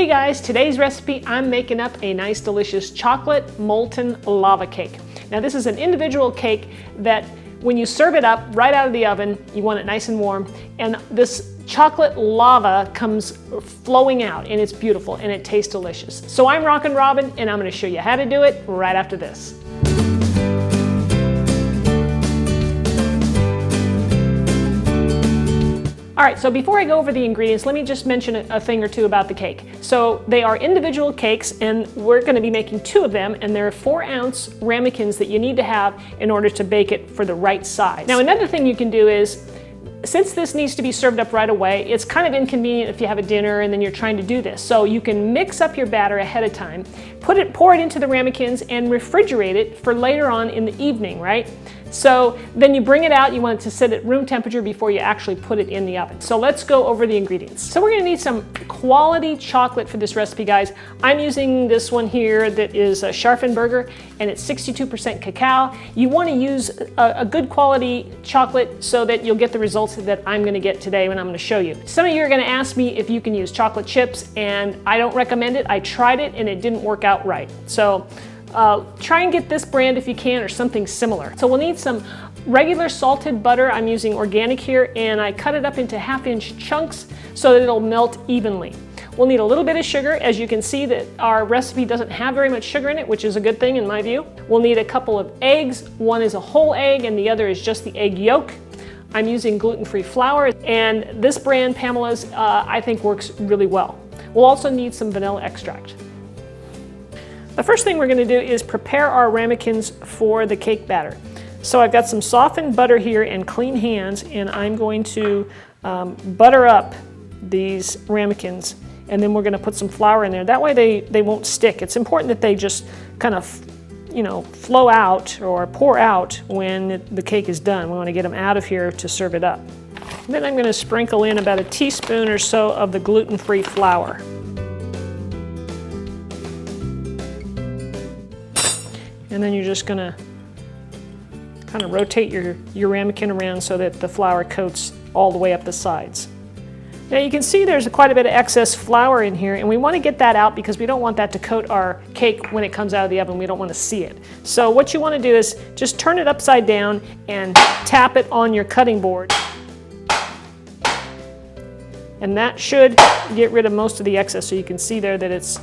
Hey guys, today's recipe, I'm making up a nice delicious chocolate molten lava cake. Now this is an individual cake that when you serve it up right out of the oven, you want it nice and warm, and this chocolate lava comes flowing out, and it's beautiful and it tastes delicious. So I'm Rockin' Robin, and I'm going to show you how to do it right after this. All right, so before I go over the ingredients, let me just mention a thing or two about the cake. So they are individual cakes, and we're going to be making 2 of them, and they're 4-ounce ramekins that you need to have in order to bake it for the right size. Now another thing you can do is, since this needs to be served up right away, it's kind of inconvenient if you have a dinner and then you're trying to do this. So you can mix up your batter ahead of time, pour it into the ramekins and refrigerate it for later on in the evening, right? So then you bring it out, you want it to sit at room temperature before you actually put it in the oven. So let's go over the ingredients. So we're gonna need some quality chocolate for this recipe, guys. I'm using this one here that is a Scharffen Berger, and it's 62% cacao. You wanna use a good quality chocolate so that you'll get the results that I'm gonna get today when I'm gonna show you. Some of you are gonna ask me if you can use chocolate chips, and I don't recommend it. I tried it and it didn't work out right. So try and get this brand if you can, or something similar. So we'll need some regular salted butter. I'm using organic here, and I cut it up into 1/2-inch chunks so that it'll melt evenly. We'll need a little bit of sugar. As you can see, that our recipe doesn't have very much sugar in it, which is a good thing in my view. We'll need a couple of eggs. One is a whole egg and the other is just the egg yolk. I'm using gluten-free flour, and this brand, Pamela's, I think works really well. We'll also need some vanilla extract. The first thing we're going to do is prepare our ramekins for the cake batter. So I've got some softened butter here and clean hands, and I'm going to butter up these ramekins, and then we're going to put some flour in there. That way they won't stick. It's important that they just kind of, flow out or pour out when the cake is done. We want to get them out of here to serve it up. And then I'm going to sprinkle in about a teaspoon or so of the gluten-free flour. And then you're just gonna kind of rotate your ramekin around so that the flour coats all the way up the sides. Now you can see there's quite a bit of excess flour in here, and we want to get that out because we don't want that to coat our cake when it comes out of the oven. We don't want to see it. So what you want to do is just turn it upside down and tap it on your cutting board. And that should get rid of most of the excess, so you can see there that it's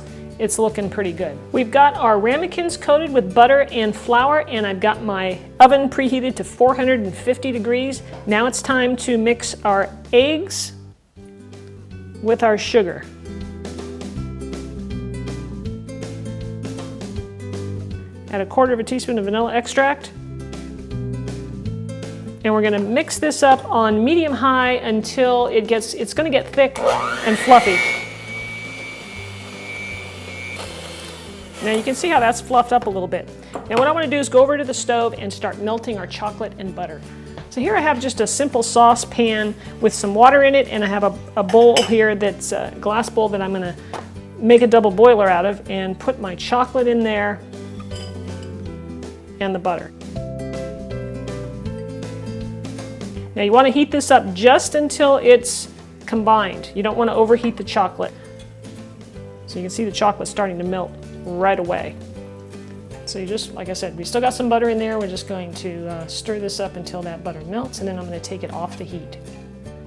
looking pretty good. We've got our ramekins coated with butter and flour, and I've got my oven preheated to 450 degrees. Now it's time to mix our eggs with our sugar. Add a 1/4 teaspoon of vanilla extract. And we're gonna mix this up on medium-high until it's gonna get thick and fluffy. Now you can see how that's fluffed up a little bit. Now what I want to do is go over to the stove and start melting our chocolate and butter. So here I have just a simple saucepan with some water in it, and I have a bowl here that's a glass bowl that I'm going to make a double boiler out of, and put my chocolate in there and the butter. Now you want to heat this up just until it's combined. You don't want to overheat the chocolate. So you can see the chocolate starting to melt right away. So you just, like I said, we still got some butter in there. We're just going to stir this up until that butter melts, and then I'm going to take it off the heat.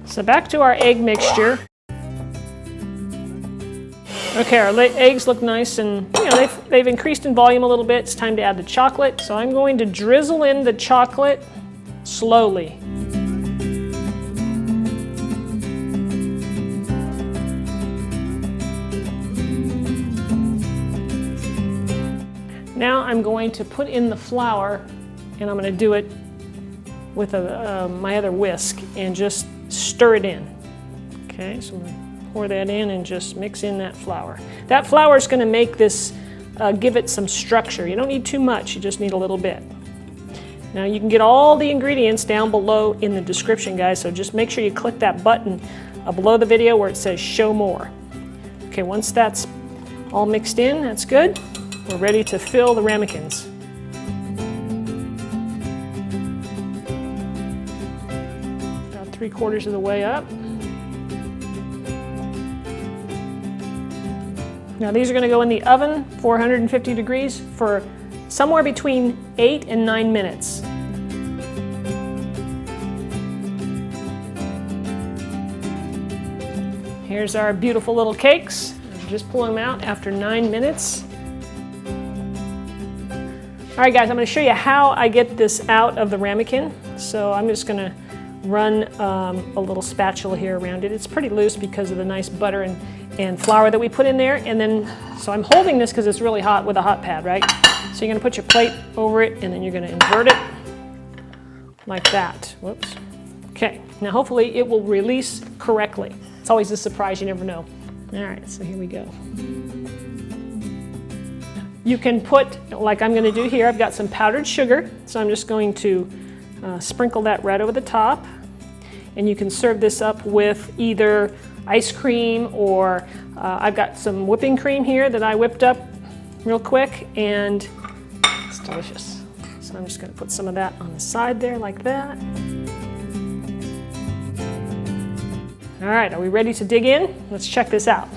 So back to our egg mixture. Okay, our eggs look nice, and they've increased in volume a little bit. It's time to add the chocolate. So I'm going to drizzle in the chocolate slowly. Now I'm going to put in the flour, and I'm going to do it with my other whisk and just stir it in. Okay, so I'm going to pour that in and just mix in that flour. That flour is going to make this, give it some structure. You don't need too much, you just need a little bit. Now you can get all the ingredients down below in the description, guys, so just make sure you click that button below the video where it says show more. Okay, once that's all mixed in, that's good. We're ready to fill the ramekins. About 3/4 of the way up. Now these are going to go in the oven, 450 degrees, for somewhere between 8 and 9 minutes. Here's our beautiful little cakes. I'm just pulling them out after 9 minutes. All right guys, I'm going to show you how I get this out of the ramekin. So I'm just going to run a little spatula here around it. It's pretty loose because of the nice butter and flour that we put in there. And then, so I'm holding this because it's really hot with a hot pad, right? So you're going to put your plate over it and then you're going to invert it like that. Whoops. Okay, now hopefully it will release correctly. It's always a surprise, you never know. All right, so here we go. You can put, like I'm going to do here, I've got some powdered sugar, so I'm just going to sprinkle that right over the top. And you can serve this up with either ice cream or I've got some whipping cream here that I whipped up real quick, and it's delicious. So I'm just going to put some of that on the side there like that. All right, are we ready to dig in? Let's check this out.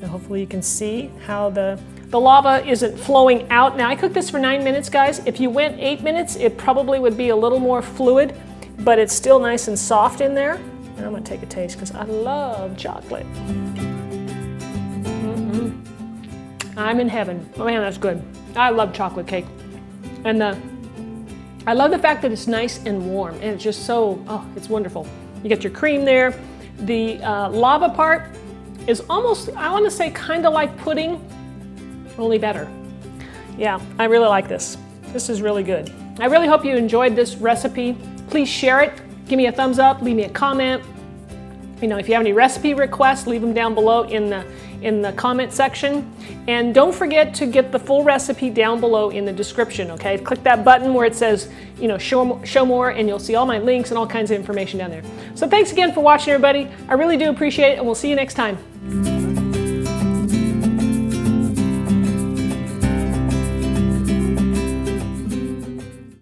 Now hopefully you can see how the lava isn't flowing out. Now I cooked this for 9 minutes, guys. If you went 8 minutes, it probably would be a little more fluid, but it's still nice and soft in there. And I'm gonna take a taste because I love chocolate. I'm in heaven. Oh man, that's good. I love chocolate cake. And I love the fact that it's nice and warm, and it's just so, oh, it's wonderful. You get your cream there. The lava part is almost, I want to say, kind of like pudding, only better. Yeah, I really like this. This is really good. I really hope you enjoyed this recipe. Please share it. Give me a thumbs up. Leave me a comment. You know, if you have any recipe requests, leave them down below in the comment section. And don't forget to get the full recipe down below in the description, okay? Click that button where it says, you know, show more, and you'll see all my links and all kinds of information down there. So thanks again for watching, everybody. I really do appreciate it, and we'll see you next time.